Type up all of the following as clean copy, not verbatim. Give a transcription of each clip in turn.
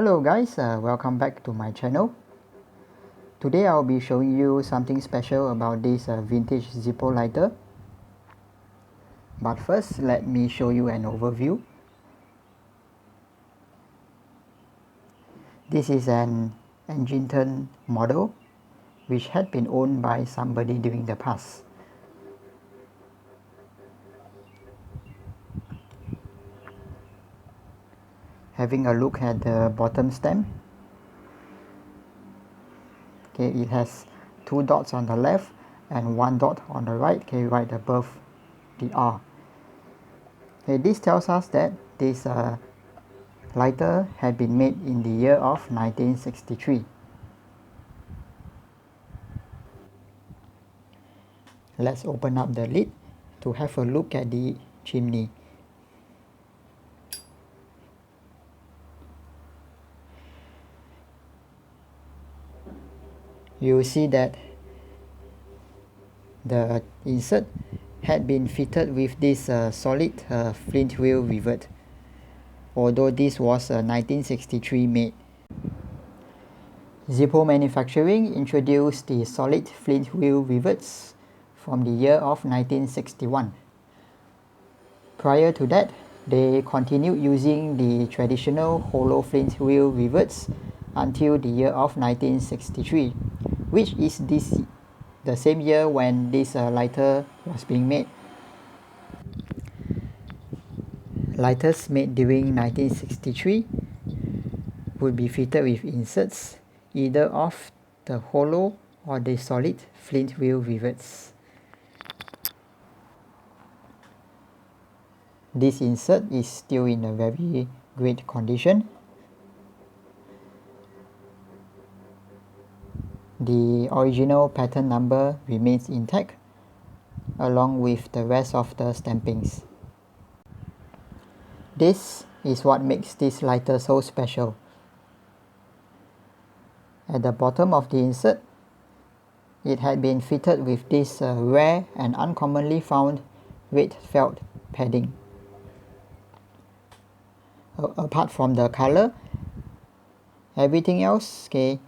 Hello guys, welcome back to my channel. Today I'll be showing you something special about this vintage Zippo lighter. But first, let me show you an overview. This is an engine turn model which had been owned by somebody during the past. Having a look at the bottom stem, okay, it has two dots on the left and one dot on the right, okay, right above the R. Okay, this tells us that this lighter had been made in the year of 1963. Let's open up the lid to have a look at the chimney. You see that the insert had been fitted with this solid flint wheel rivet, although this was a 1963 made. Zippo Manufacturing introduced the solid flint wheel rivets from the year of 1961. Prior to that, they continued using the traditional hollow flint wheel rivets until the year of 1963, which is the same year when this lighter was being made. Lighters made during 1963 would be fitted with inserts either of the hollow or the solid flint wheel rivets. This insert is still in a very great condition. The original pattern number remains intact, along with the rest of the stampings. This is what makes this lighter so special. At the bottom of the insert, it had been fitted with this rare and uncommonly found red felt padding. Apart from the color, everything else, okay,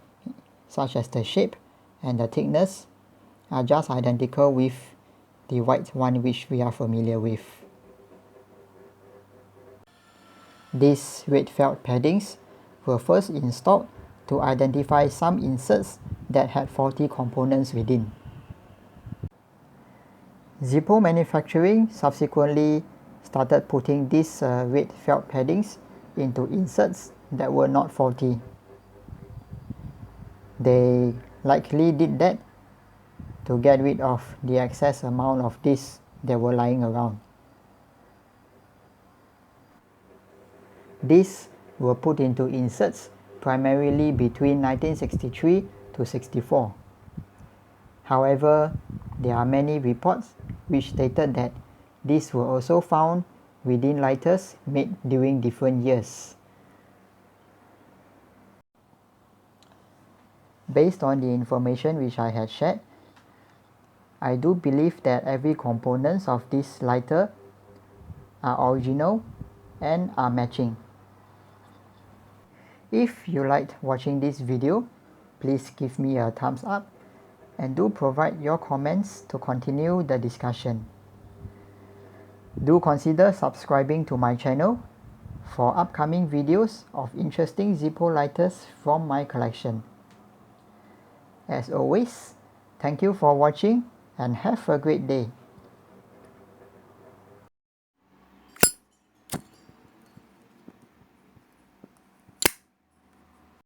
such as the shape and the thickness, are just identical with the white one which we are familiar with. These red felt paddings were first installed to identify some inserts that had faulty components within. Zippo Manufacturing subsequently started putting these red felt paddings into inserts that were not faulty. They likely did that to get rid of the excess amount of these that were lying around. These were put into inserts primarily between 1963 to 64. However, there are many reports which stated that these were also found within lighters made during different years. Based on the information which I had shared, I do believe that every components of this lighter are original and are matching. If you liked watching this video, please give me a thumbs up and do provide your comments to continue the discussion. Do consider subscribing to my channel for upcoming videos of interesting Zippo lighters from my collection. As always, thank you for watching and have a great day.